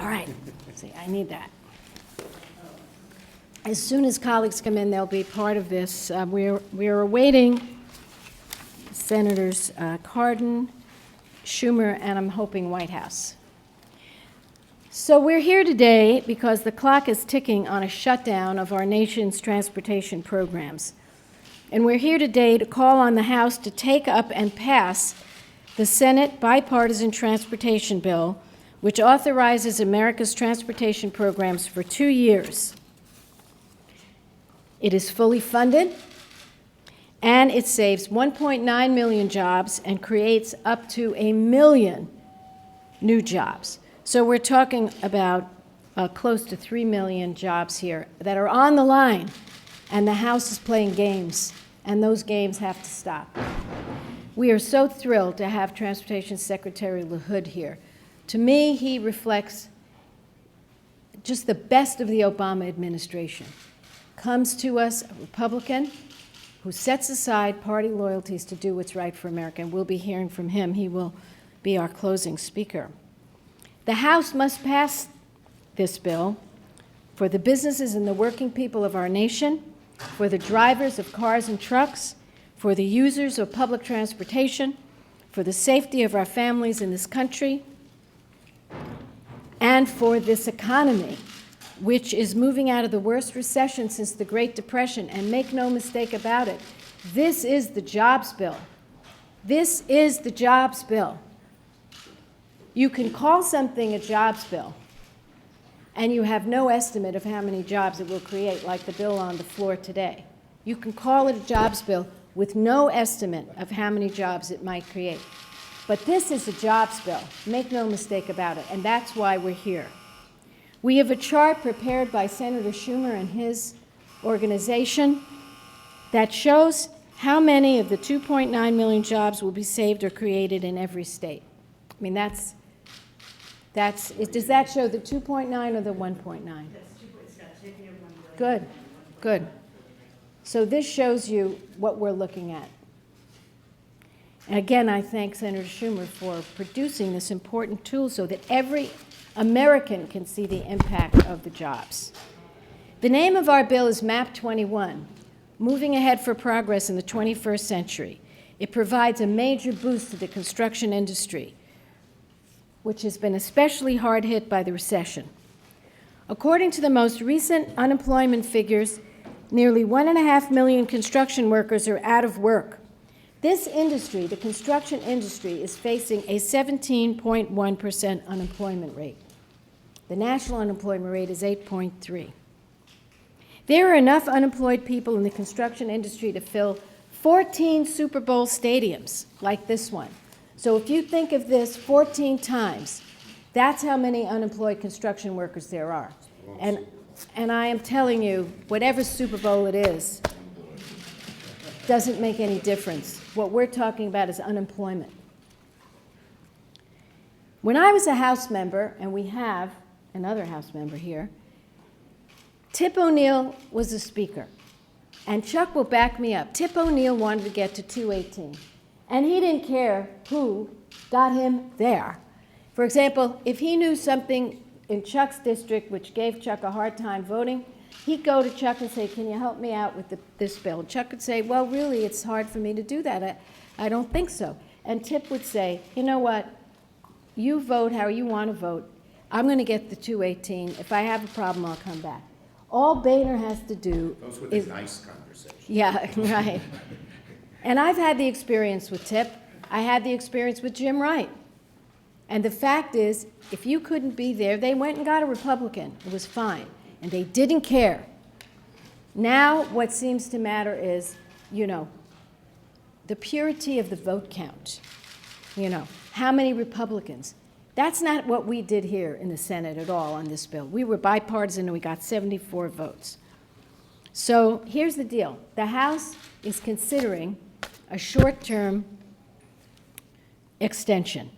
All right. See, I need that. As soon as colleagues come in, they'll be part of this. We're awaiting Senators Cardin, Schumer, and I'm hoping Whitehouse. So we're here today because the clock is ticking on a shutdown of our nation's transportation programs. And we're here today to call on the House to take up and pass the Senate Bipartisan Transportation Bill, which authorizes America's transportation programs for 2 years. It is fully funded, and it saves 1.9 million jobs and creates up to 1 million new jobs. So we're talking about close to 3 million jobs here that are on the line, and the House is playing games, and those games have to stop. We are so thrilled to have Transportation Secretary LaHood here. To me, he reflects just the best of the Obama administration. Comes to us a Republican who sets aside party loyalties to do what's right for America, and we'll be hearing from him. He will be our closing speaker. The House must pass this bill for the businesses and the working people of our nation, for the drivers of cars and trucks, for the users of public transportation, for the safety of our families in this country, and for this economy, which is moving out of the worst recession since the Great Depression. And make no mistake about it, this is the jobs bill. This is the jobs bill. You can call something a jobs bill, and you have no estimate of how many jobs it will create, like the bill on the floor today. You can call it a jobs bill with no estimate of how many jobs it might create. But this is a jobs bill, make no mistake about it, and that's why we're here. We have a chart prepared by Senator Schumer and his organization that shows how many of the 2.9 million jobs will be saved or created in every state. I mean, does that show the 2.9 or the 1.9? Good, good. So this shows you what we're looking at. And again, I thank Senator Schumer for producing this important tool so that every American can see the impact of the jobs. The name of our bill is MAP 21, Moving Ahead for Progress in the 21st Century. It provides a major boost to the construction industry, which has been especially hard hit by the recession. According to the most recent unemployment figures, nearly 1.5 million construction workers are out of work. This industry, the construction industry, is facing a 17.1% unemployment rate. The national unemployment rate is 8.3. There are enough unemployed people in the construction industry to fill 14 Super Bowl stadiums like this one. So if you think of this 14 times, that's how many unemployed construction workers there are. And I am telling you, whatever Super Bowl it is, doesn't make any difference. What we're talking about is unemployment. When I was a House member, and we have another House member here, Tip O'Neill was the speaker. And Chuck will back me up. Tip O'Neill wanted to get to 218. And he didn't care who got him there. For example, if he knew something in Chuck's district which gave Chuck a hard time voting, he'd go to Chuck and say, can you help me out with this bill? And Chuck would say, well, really, it's hard for me to do that. I don't think so. And Tip would say, you know what? You vote how you want to vote. I'm going to get the 218. If I have a problem, I'll come back. All Boehner has to do Those were is... the nice conversations. Yeah, right. And I've had the experience with Tip. I had the experience with Jim Wright. And the fact is, if you couldn't be there, they went and got a Republican. It was fine. And they didn't care. Now what seems to matter is, the purity of the vote count. How many Republicans? That's not what we did here in the Senate at all on this bill. We were bipartisan and we got 74 votes. So here's the deal. The House is considering a short-term extension.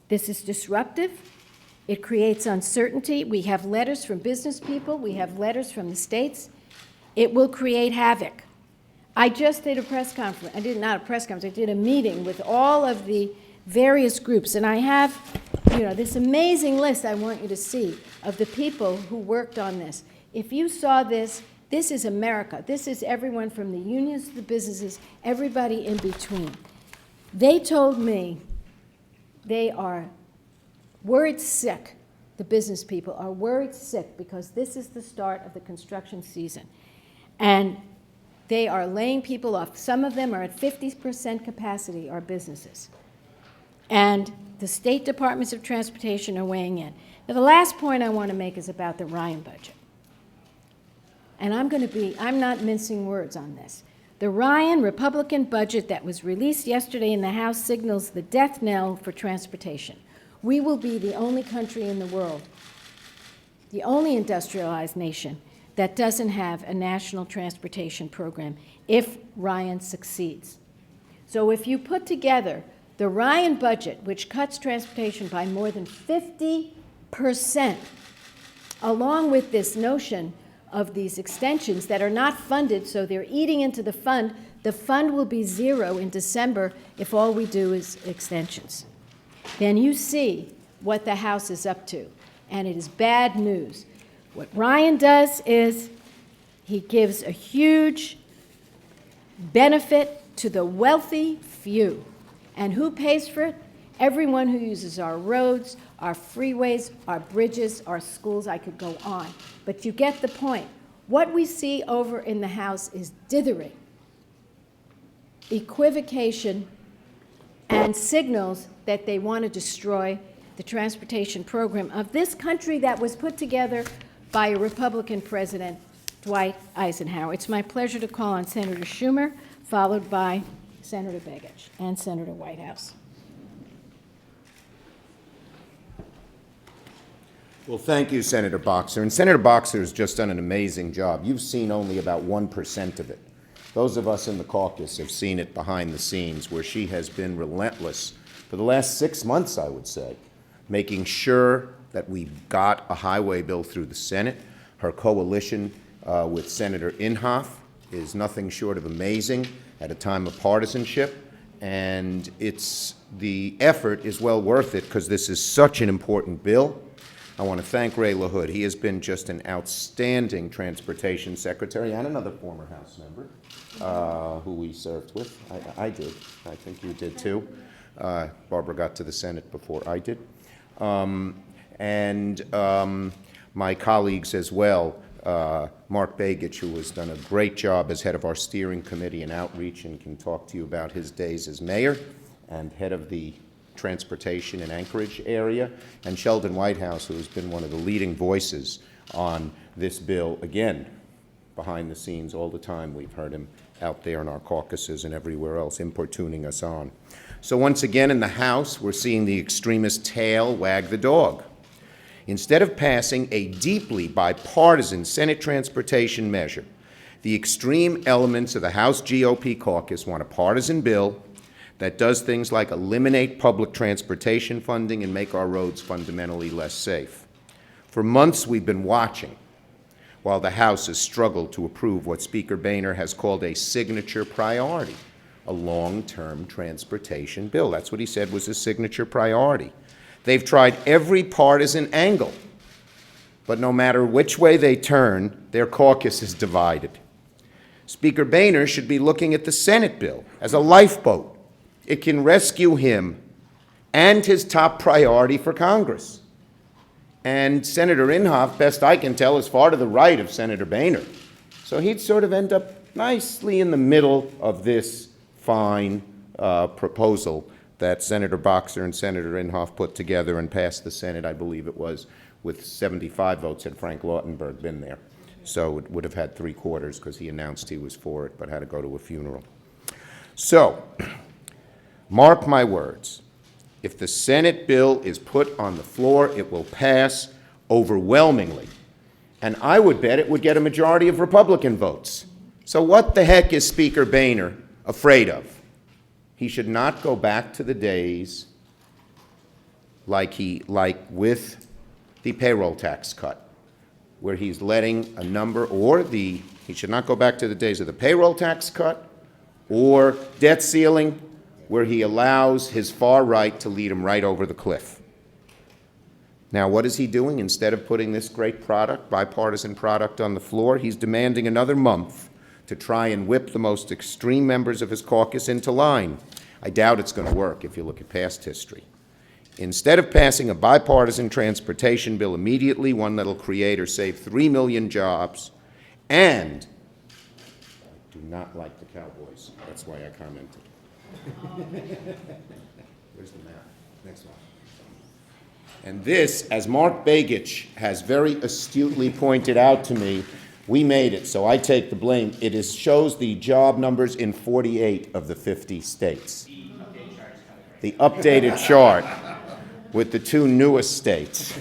This is disruptive. It creates uncertainty. We have letters from business people. We have letters from the states. It will create havoc. I just did a press conference. Not a press conference. I did a meeting with all of the various groups, and I have this amazing list I want you to see of the people who worked on this. If you saw this, this is America. This is everyone from the unions to the businesses, everybody in between. They told me they are worried sick. The business people are worried sick because this is the start of the construction season. And they are laying people off. Some of them are at 50% capacity, our businesses. And the state departments of transportation are weighing in. Now, the last point I want to make is about the Ryan budget. And I'm not mincing words on this. The Ryan Republican budget that was released yesterday in the House signals the death knell for transportation. We will be the only country in the world, the only industrialized nation, that doesn't have a national transportation program if Ryan succeeds. So if you put together the Ryan budget, which cuts transportation by more than 50%, along with this notion of these extensions that are not funded, so they're eating into the fund will be zero in December if all we do is extensions. Then you see what the House is up to, and it is bad news. What Ryan does is he gives a huge benefit to the wealthy few. And who pays for it? Everyone who uses our roads, our freeways, our bridges, our schools. I could go on. But you get the point. What we see over in the House is dithering, equivocation, and signals that they want to destroy the transportation program of this country that was put together by a Republican president, Dwight Eisenhower. It's my pleasure to call on Senator Schumer, followed by Senator Begich and Senator Whitehouse. Well, thank you, Senator Boxer. And Senator Boxer has just done an amazing job. You've seen only about 1% of it. Those of us in the caucus have seen it behind the scenes, where she has been relentless for the last 6 months, I would say, making sure that we got a highway bill through the Senate. Her coalition with Senator Inhofe is nothing short of amazing at a time of partisanship. And the effort is well worth it because this is such an important bill. I want to thank Ray LaHood. He has been just an outstanding transportation secretary and another former House member who we served with. I did. I think you did too. Barbara got to the Senate before I did. My colleagues as well, Mark Begich, who has done a great job as head of our steering committee and outreach and can talk to you about his days as mayor, and head of the transportation in Anchorage area, and Sheldon Whitehouse, who has been one of the leading voices on this bill, again, behind the scenes all the time. We've heard him out there in our caucuses and everywhere else importuning us on. So once again in the House, we're seeing the extremist tail wag the dog. Instead of passing a deeply bipartisan Senate transportation measure, the extreme elements of the House GOP caucus want a partisan bill that does things like eliminate public transportation funding and make our roads fundamentally less safe. For months, we've been watching while the House has struggled to approve what Speaker Boehner has called a signature priority, a long-term transportation bill. That's what he said was a signature priority. They've tried every partisan angle, but no matter which way they turn, their caucus is divided. Speaker Boehner should be looking at the Senate bill as a lifeboat. It can rescue him and his top priority for Congress. And Senator Inhofe, best I can tell, is far to the right of Senator Boehner. So he'd sort of end up nicely in the middle of this fine proposal that Senator Boxer and Senator Inhofe put together and passed the Senate, I believe it was, with 75 votes had Frank Lautenberg been there. So it would have had 3/4 because he announced he was for it but had to go to a funeral. So, mark my words, if the Senate bill is put on the floor, it will pass overwhelmingly. And I would bet it would get a majority of Republican votes. So what the heck is Speaker Boehner afraid of? He should not go back to the days like with the payroll tax cut, where he's letting a number, he should not go back to the days of the payroll tax cut or debt ceiling, where he allows his far right to lead him right over the cliff. Now, what is he doing? Instead of putting this great product, bipartisan product, on the floor, he's demanding another month to try and whip the most extreme members of his caucus into line. I doubt it's going to work if you look at past history. Instead of passing a bipartisan transportation bill immediately, one that'll create or save 3 million jobs, and I do not like the Cowboys. That's why I commented. Where's the map? Next one. And this, as Mark Begich has very astutely pointed out to me, we made it, so I take the blame. It shows the job numbers in 48 of the 50 states. The updated chart with the two newest states,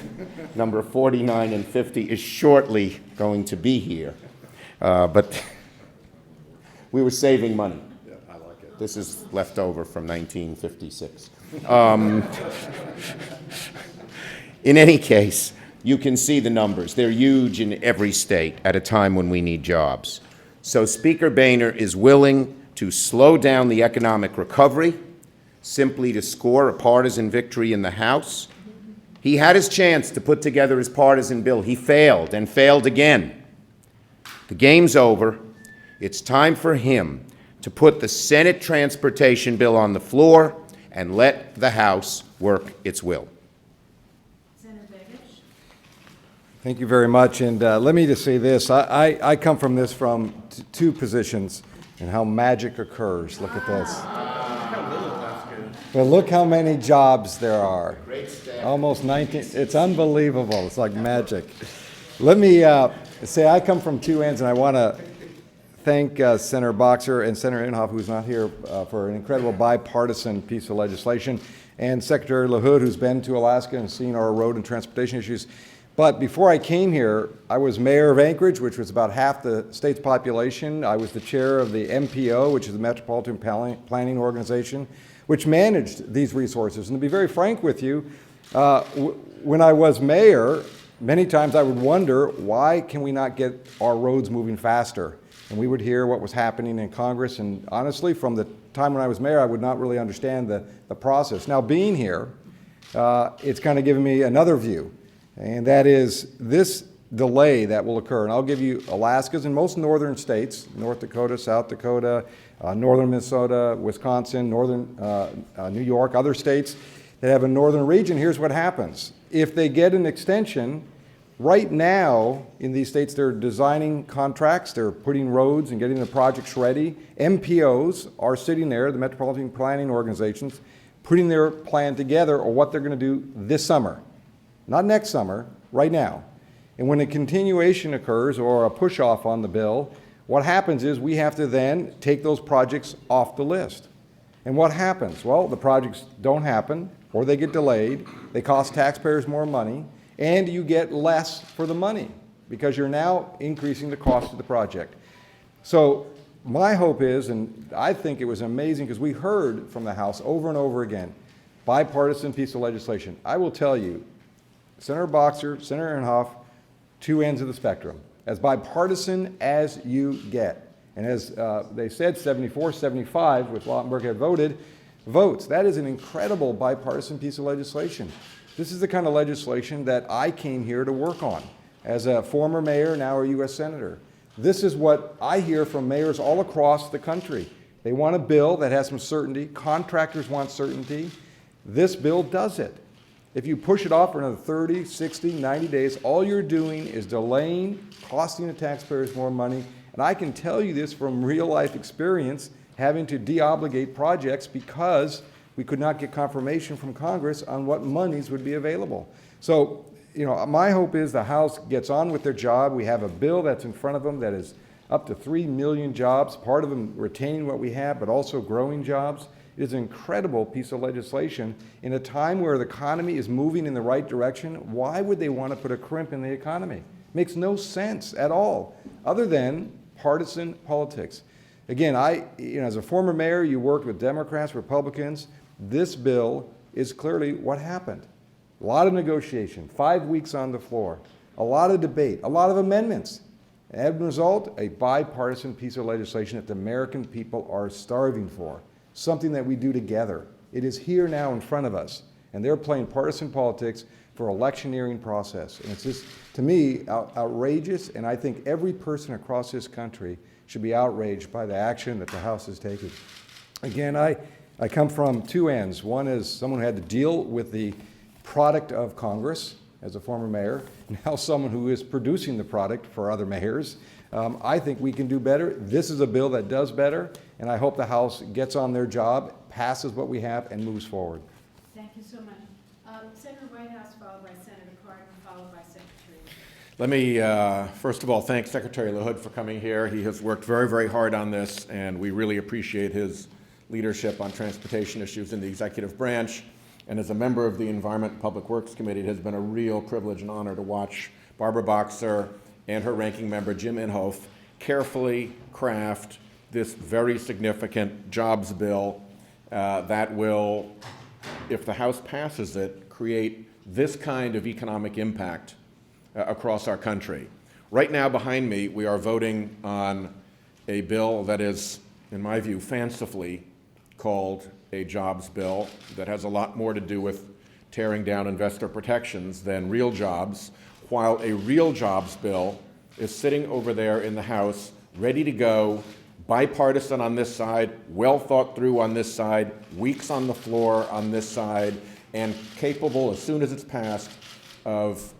number 49 and 50, is shortly going to be here. But we were saving money. Yeah, I like it. This is left over from 1956. In any case, you can see the numbers. They're huge in every state at a time when we need jobs. So Speaker Boehner is willing to slow down the economic recovery simply to score a partisan victory in the House. He had his chance to put together his partisan bill. He failed and failed again. The game's over. It's time for him to put the Senate transportation bill on the floor and let the House work its will. Thank you very much, and let me just say this. I come from this from two positions and how magic occurs. Look at this. But look how many jobs there are. Almost 19. It's unbelievable. It's like magic. Let me say I come from two ends, and I want to thank Senator Boxer and Senator Inhofe, who's not here, for an incredible bipartisan piece of legislation, and Secretary LaHood, who's been to Alaska and seen our road and transportation issues. But before I came here, I was mayor of Anchorage, which was about half the state's population. I was the chair of the MPO, which is the Metropolitan Planning Organization, which managed these resources. And to be very frank with you, when I was mayor, many times I would wonder, why can we not get our roads moving faster? And we would hear what was happening in Congress. And honestly, from the time when I was mayor, I would not really understand the process. Now, being here, it's kind of given me another view. And that is this delay that will occur. And I'll give you Alaska's and most northern states, North Dakota, South Dakota, northern Minnesota, Wisconsin, northern New York, other states that have a northern region. Here's what happens. If they get an extension, right now in these states they're designing contracts, they're putting roads and getting the projects ready. MPOs are sitting there, the Metropolitan Planning Organizations, putting their plan together or what they're going to do this summer. Not next summer, right now. And when a continuation occurs or a push-off on the bill, what happens is we have to then take those projects off the list. And what happens? Well, the projects don't happen, or they get delayed, they cost taxpayers more money, and you get less for the money because you're now increasing the cost of the project. So my hope is, and I think it was amazing because we heard from the House over and over again, bipartisan piece of legislation. I will tell you, Senator Boxer, Senator Inhofe, two ends of the spectrum, as bipartisan as you get. And as they said, 74-75, with Lautenberg had voted, votes. That is an incredible bipartisan piece of legislation. This is the kind of legislation that I came here to work on as a former mayor, now a U.S. Senator. This is what I hear from mayors all across the country. They want a bill that has some certainty. Contractors want certainty. This bill does it. If you push it off for another 30, 60, 90 days, all you're doing is delaying, costing the taxpayers more money. And I can tell you this from real life experience, having to deobligate projects because we could not get confirmation from Congress on what monies would be available. So, my hope is the House gets on with their job. We have a bill that's in front of them that is up to 3 million jobs, part of them retaining what we have, but also growing jobs. It is an incredible piece of legislation. In a time where the economy is moving in the right direction, why would they want to put a crimp in the economy? Makes no sense at all, other than partisan politics. Again, as a former mayor, you worked with Democrats, Republicans. This bill is clearly what happened. A lot of negotiation, 5 weeks on the floor, a lot of debate, a lot of amendments. As a result, a bipartisan piece of legislation that the American people are starving for. Something that we do together. It is here now in front of us, and they're playing partisan politics for electioneering process. And it's just, to me, outrageous, and I think every person across this country should be outraged by the action that the House is taking. Again, I come from two ends. One is someone who had to deal with the product of Congress as a former mayor, now someone who is producing the product for other mayors. I think we can do better. This is a bill that does better, and I hope the House gets on their job, passes what we have, and moves forward. Thank you so much. Senator Whitehouse, followed by Senator Cardin, followed by Secretary. Let me, first of all, thank Secretary LaHood for coming here. He has worked very, very hard on this, and we really appreciate his leadership on transportation issues in the executive branch. And as a member of the Environment and Public Works Committee, it has been a real privilege and honor to watch Barbara Boxer and her ranking member, Jim Inhofe, carefully craft this very significant jobs bill that will, if the House passes it, create this kind of economic impact across our country. Right now, behind me, we are voting on a bill that is, in my view, fancifully called a jobs bill that has a lot more to do with tearing down investor protections than real jobs, while a real jobs bill is sitting over there in the House, ready to go, bipartisan on this side, well thought through on this side, weeks on the floor on this side, and capable, as soon as it's passed, of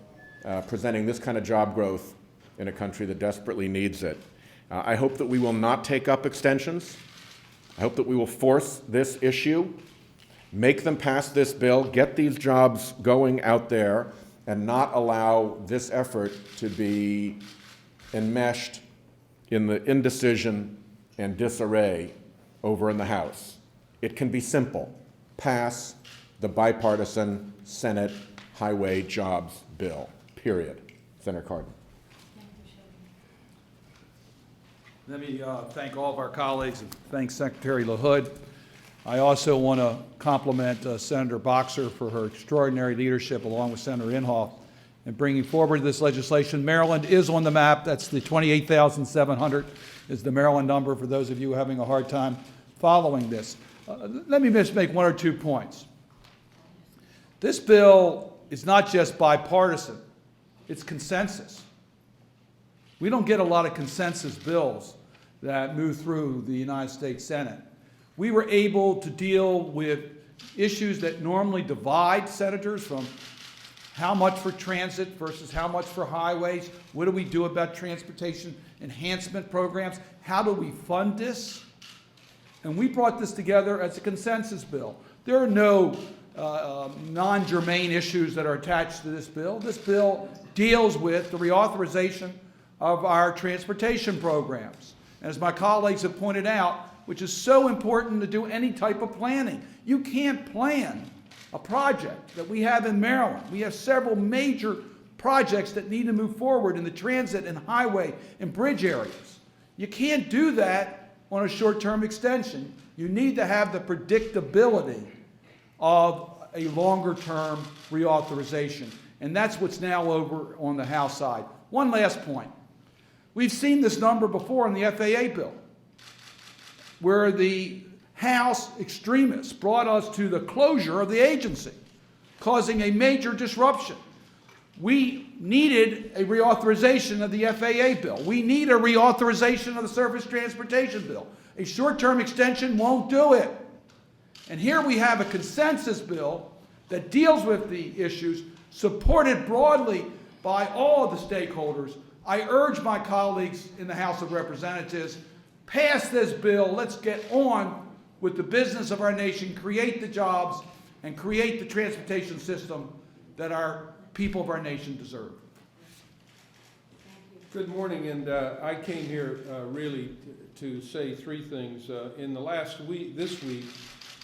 presenting this kind of job growth in a country that desperately needs it. I hope that we will not take up extensions. I hope that we will force this issue, make them pass this bill, get these jobs going out there, and not allow this effort to be enmeshed in the indecision and disarray over in the House. It can be simple. Pass the bipartisan Senate highway jobs bill, period. Senator Cardin. Let me thank all of our colleagues and thank Secretary LaHood. I also want to compliment Senator Boxer for her extraordinary leadership along with Senator Inhofe in bringing forward this legislation. Maryland is on the map. That's the 28,700 is the Maryland number for those of you having a hard time following this. Let me just make one or 2 points. This bill is not just bipartisan, it's consensus. We don't get a lot of consensus bills that move through the United States Senate. We were able to deal with issues that normally divide senators, from how much for transit versus how much for highways. What do we do about transportation enhancement programs? How do we fund this? And we brought this together as a consensus bill. There are no non-germane issues that are attached to this bill. This bill deals with the reauthorization of our transportation programs. As my colleagues have pointed out, which is so important to do any type of planning. You can't plan a project that we have in Maryland. We have several major projects that need to move forward in the transit and highway and bridge areas. You can't do that on a short-term extension. You need to have the predictability of a longer-term reauthorization. And that's what's now over on the House side. One last point. We've seen this number before in the FAA bill, where the House extremists brought us to the closure of the agency, causing a major disruption. We needed a reauthorization of the FAA bill. We need a reauthorization of the Surface Transportation bill. A short-term extension won't do it. And here we have a consensus bill that deals with the issues, supported broadly by all of the stakeholders. I urge my colleagues in the House of Representatives, pass this bill. Let's get on with the business of our nation, create the jobs, and create the transportation system that our people of our nation deserve. Good morning, and I came here really to say 3 things. In the last week, this week,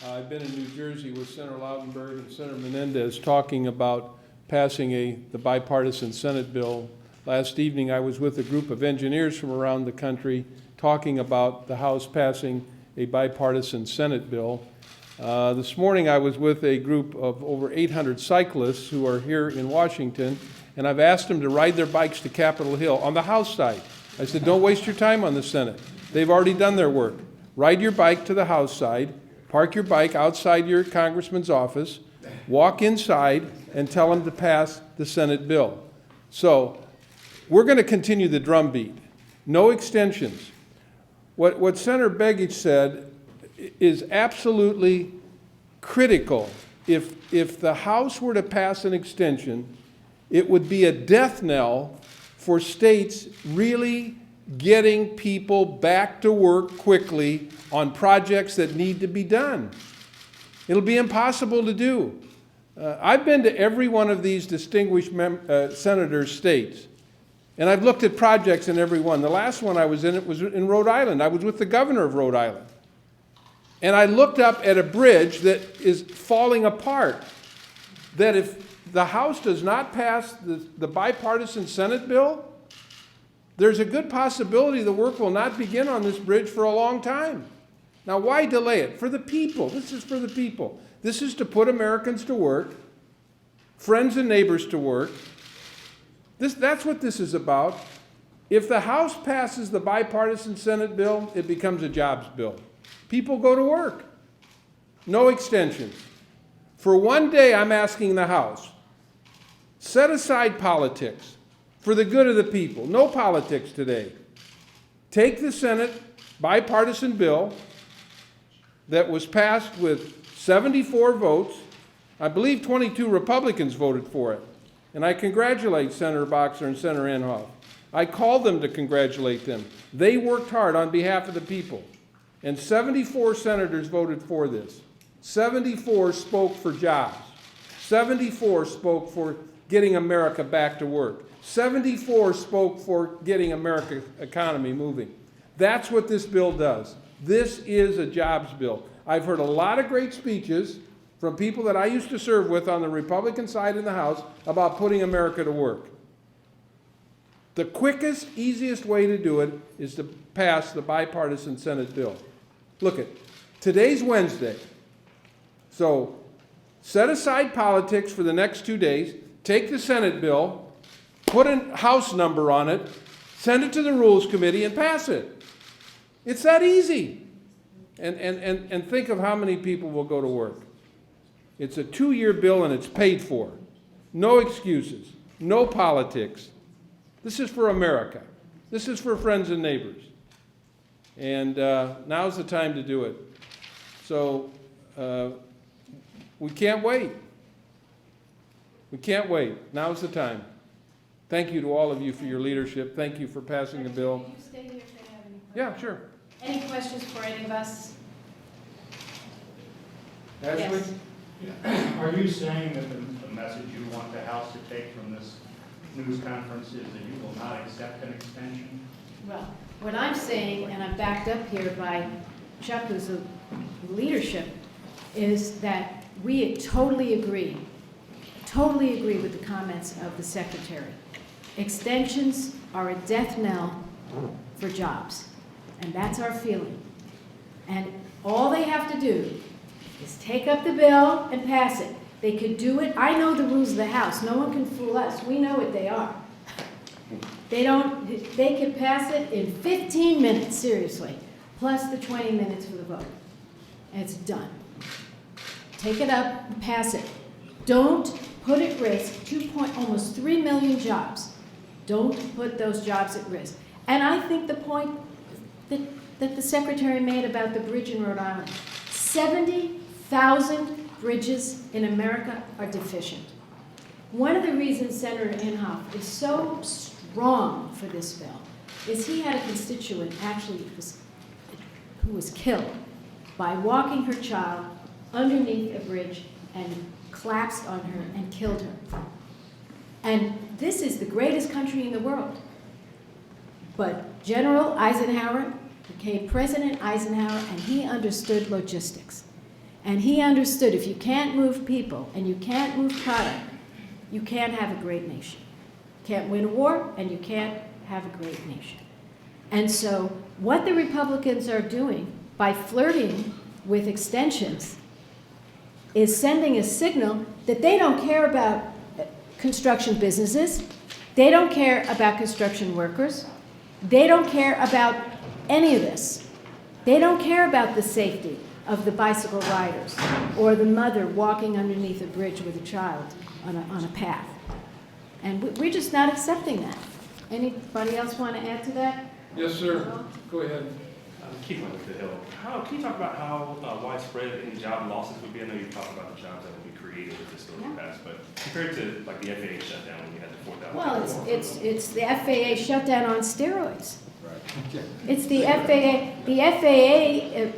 I've been in New Jersey with Senator Lautenberg and Senator Menendez talking about passing the bipartisan Senate bill. Last evening, I was with a group of engineers from around the country talking about the House passing a bipartisan Senate bill. This morning, I was with a group of over 800 cyclists who are here in Washington, and I've asked them to ride their bikes to Capitol Hill on the House side. I said, don't waste your time on the Senate. They've already done their work. Ride your bike to the House side, park your bike outside your congressman's office, walk inside and tell them to pass the Senate bill. So we're going to continue the drumbeat. No extensions. What Senator Begich said is absolutely critical. If the House were to pass an extension, it would be a death knell for states really getting people back to work quickly on projects that need to be done. It'll be impossible to do. I've been to every one of these distinguished senators' states, and I've looked at projects in every one. The last one I was in, it was in Rhode Island. I was with the governor of Rhode Island. And I looked up at a bridge that is falling apart, that if the House does not pass the bipartisan Senate bill, there's a good possibility the work will not begin on this bridge for a long time. Now, why delay it? For the people. This is for the people. This is to put Americans to work, friends and neighbors to work. That's what this is about. If the House passes the bipartisan Senate bill, it becomes a jobs bill. People go to work. No extensions. For one day, I'm asking the House, set aside politics for the good of the people. No politics today. Take the Senate bipartisan bill that was passed with 74 votes. I believe 22 Republicans voted for it. And I congratulate Senator Boxer and Senator Inhofe. I called them to congratulate them. They worked hard on behalf of the people. And 74 senators voted for this. 74 spoke for jobs. 74 spoke for getting America back to work. 74 spoke for getting America's economy moving. That's what this bill does. This is a jobs bill. I've heard a lot of great speeches from people that I used to serve with on the Republican side in the House about putting America to work. The quickest, easiest way to do it is to pass the bipartisan Senate bill. Look at, today's Wednesday. So set aside politics for the next 2 days, take the Senate bill, put a House number on it, send it to the Rules Committee and pass it. It's that easy. And think of how many people will go to work. It's a 2-year bill and it's paid for. No excuses, no politics. This is for America. This is for friends and neighbors. And now's the time to do it. So we can't wait. We can't wait. Now's the time. Thank you to all of you for your leadership. Thank you for passing the bill. Can you stay here if they have any questions? Yeah, sure. Any questions for any of us? Ashley? Yes. Are you saying that the message you want the House to take from this news conference is that you will not accept an extension? Well, what I'm saying, and I'm backed up here by Chuck, who's the leadership, is that we totally agree with the comments of the Secretary. Extensions are a death knell for jobs, and that's our feeling. And all they have to do is take up the bill and pass it. They could do it. I know the rules of the House. No one can fool us. We know what they are. They can pass it in 15 minutes, seriously, plus the 20 minutes for the vote. And it's done. Take it up and pass it. Don't put at risk almost 3 million jobs. Don't put those jobs at risk. And I think the point that the Secretary made about the bridge in Rhode Island, 70,000 bridges in America are deficient. One of the reasons Senator Inhofe is so strong for this bill is he had a constituent who was killed by walking her child underneath a bridge and collapsed on her and killed her. And this is the greatest country in the world. But General Eisenhower became President Eisenhower, and he understood logistics. And he understood if you can't move people and you can't move product, you can't have a great nation. You can't win a war, and you can't have a great nation. And so what the Republicans are doing by flirting with extensions is sending a signal that they don't care about construction businesses, they don't care about construction workers, they don't care about any of this. They don't care about the safety of the bicycle riders or the mother walking underneath a bridge with a child on a path. And we're just not accepting that. Anybody else want to add to that? Yes, sir. Go ahead. Keep on with the hill. Can you talk about how widespread any job losses would be? I know you talked about the jobs that would be created if this bill would pass, but compared to like the FAA shutdown when you had the 4,000. Well, it's the FAA shutdown on steroids. It's the FAA. The FAA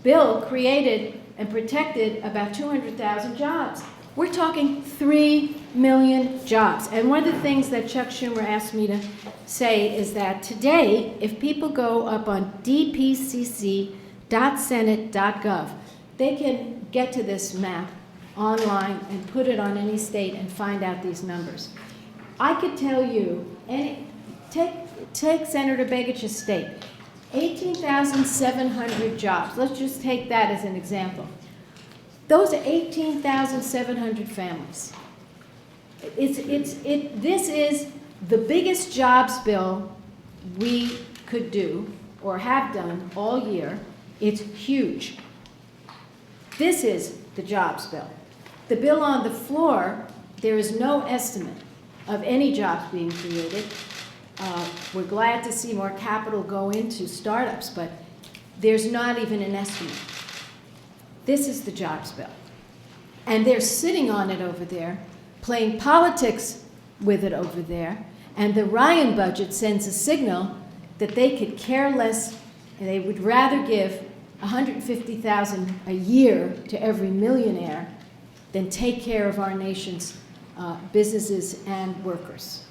bill created and protected about 200,000 jobs. We're talking 3 million jobs. And one of the things that Chuck Schumer asked me to say is that today, if people go up on dpcc.senate.gov, they can get to this map online and put it on any state and find out these numbers. I could tell you, take Senator Begich's state, 18,700 jobs. Let's just take that as an example. Those are 18,700 families. This is the biggest jobs bill we could do or have done all year. It's huge. This is the jobs bill. The bill on the floor, there is no estimate of any jobs being created. We're glad to see more capital go into startups, but there's not even an estimate. This is the jobs bill. And they're sitting on it over there, playing politics with it over there, and the Ryan budget sends a signal that they could care less, and they would rather give $150,000 a year to every millionaire than take care of our nation's businesses and workers.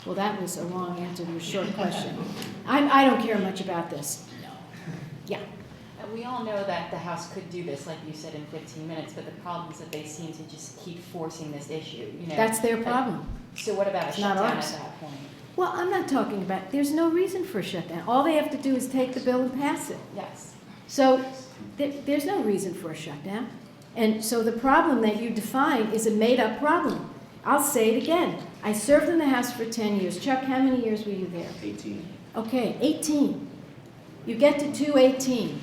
Well, that was a long answer to a short question. I don't care much about this. Yeah. We all know that the House could do this, like you said, in 15 minutes, but the problem is that they seem to just keep forcing this issue. You know, That's their problem. So what about a It's not shutdown ours. at that point? Well, I'm not talking about, there's no reason for a shutdown. All they have to do is take the bill and pass it. Yes. So there's no reason for a shutdown. And so the problem that you define is a made-up problem. I'll say it again. I served in the House for 10 years. Chuck, how many years were you there? 18. Okay, 18. You get to 218.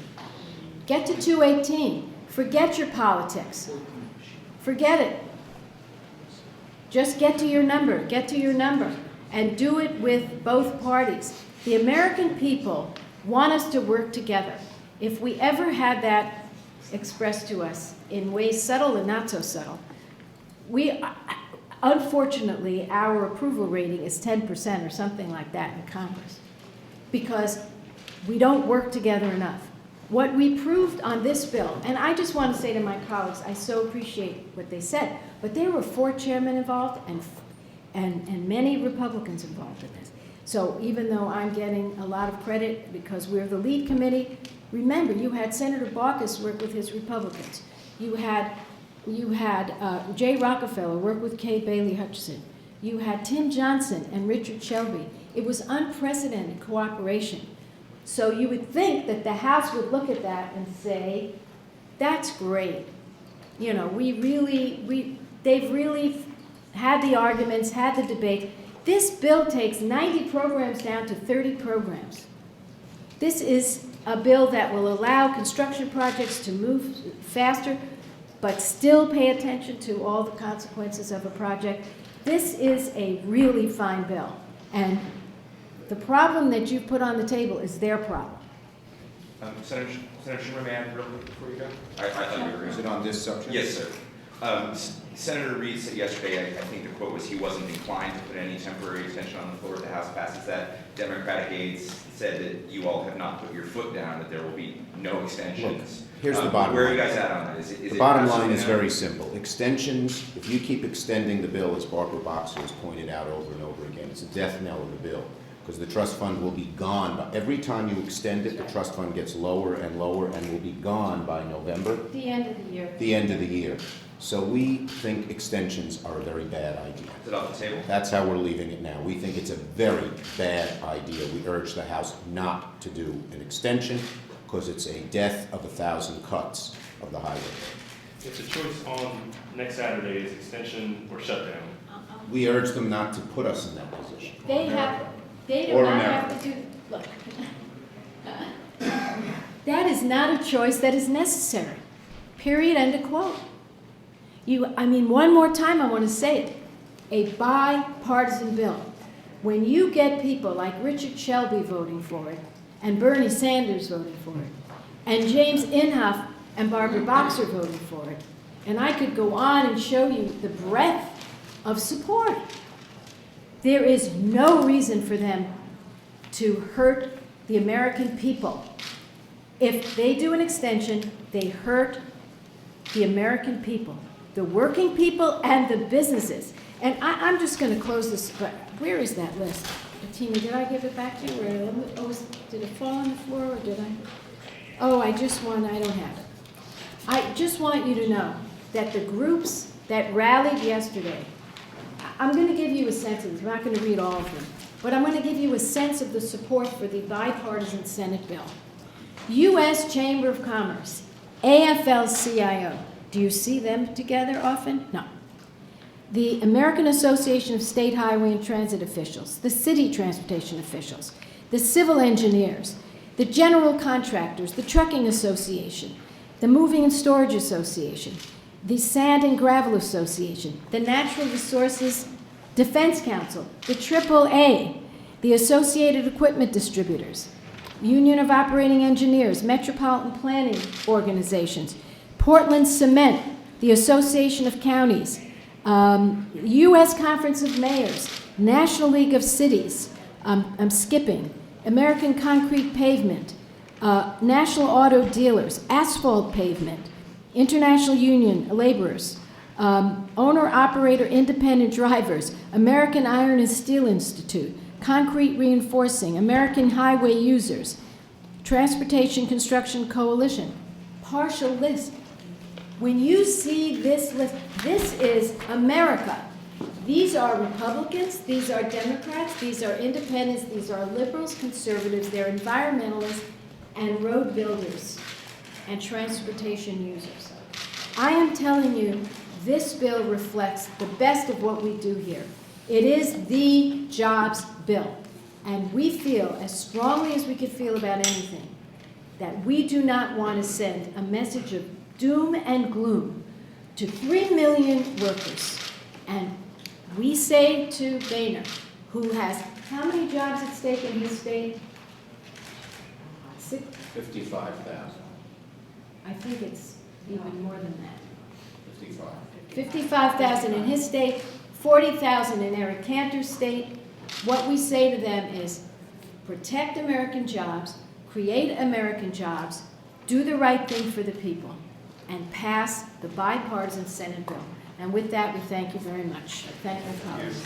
Get to 218. Forget your politics. Forget it. Just get to your number. Get to your number. And do it with both parties. The American people want us to work together. If we ever had that expressed to us in ways subtle and not so subtle, unfortunately, our approval rating is 10% or something like that in Congress because we don't work together enough. What we proved on this bill, and I just want to say to my colleagues, I so appreciate what they said, but there were 4 chairmen involved and many Republicans involved in this. So even though I'm getting a lot of credit because we're the lead committee, remember you had Senator Baucus work with his Republicans. You had Jay Rockefeller work with Kay Bailey Hutchison. You had Tim Johnson and Richard Shelby. It was unprecedented cooperation. So you would think that the House would look at that and say, that's great. You know, they've really had the arguments, had the debate. This bill takes 90 programs down to 30 programs. This is a bill that will allow construction projects to move faster, but still pay attention to all the consequences of a project. This is a really fine bill. And the problem that you've put on the table is their problem. Senator Schumer, may I real quick before you go? I thought you were Is it on this subject? Yes, sir. Senator Reid said yesterday, I think the quote was he wasn't inclined to put any temporary extension on the floor if the House passes that. Democratic aides said that you all have not put your foot down, that there will be no extensions. Look, here's the bottom Where line. are you guys at on that? Is The it bottom line absolutely is no? very simple. Extensions, if you keep extending the bill, as Barbara Boxer has pointed out over and over again, it's a death knell of the bill. Because the trust fund will be gone. Every time you extend it, the trust fund gets lower and lower and will be gone by November, The end of the year. the end of the year. So we think extensions are a very bad idea. Is it off the table? That's how we're leaving it now. We think it's a very bad idea. We urge the House not to do an extension because it's a death of 1,000 cuts of the highway. It's a choice on next Saturday's extension or shutdown. We urge them not to put us in that position. They do Or not America. have to do, look. That is not a choice that is necessary. Period, end of quote. One more time I want to say it. A bipartisan bill. When you get people like Richard Shelby voting for it, and Bernie Sanders voting for it, and James Inhofe and Barbara Boxer voting for it, and I could go on and show you the breadth of support. There is no reason for them to hurt the American people. If they do an extension, they hurt the American people, the working people and the businesses. And I'm just going to close this, but where is that list? Tina, did I give it back to you? Did it fall on the floor or did I? Oh, I don't have it. I just want you to know that the groups that rallied yesterday, I'm going to give you a sense of this. I'm not going to read all of them, but I'm going to give you a sense of the support for the bipartisan Senate bill. U.S. Chamber of Commerce, AFL-CIO. Do you see them together often? No. The American Association of State Highway and Transit Officials, the City Transportation Officials, the Civil Engineers, the General Contractors, the Trucking Association, the Moving and Storage Association, the Sand and Gravel Association, the Natural Resources Defense Council, the AAA, the Associated Equipment Distributors, Union of Operating Engineers, Metropolitan Planning Organizations, Portland Cement, the Association of Counties, U.S. Conference of Mayors, National League of Cities, I'm skipping, American Concrete Pavement, National Auto Dealers, Asphalt Pavement, International Union of Laborers, Owner-Operator Independent Drivers, American Iron and Steel Institute, Concrete Reinforcing, American Highway Users, Transportation Construction Coalition. Partial list. When you see this list, this is America. These are Republicans, these are Democrats, these are independents, these are liberals, conservatives, they're environmentalists, and road builders, and transportation users. I am telling you, this bill reflects the best of what we do here. It is the jobs bill. And we feel, as strongly as we could feel about anything, that we do not want to send a message of doom and gloom to 3 million workers. And we say to Boehner, who has how many jobs at stake in his state? 55,000. I think it's even more than that. 55. 55,000 in his state, 40,000 in Eric Cantor's state. What we say to them is protect American jobs, create American jobs, do the right thing for the people, and pass the bipartisan Senate bill. And with that, we thank you very much. Thank you, colleagues.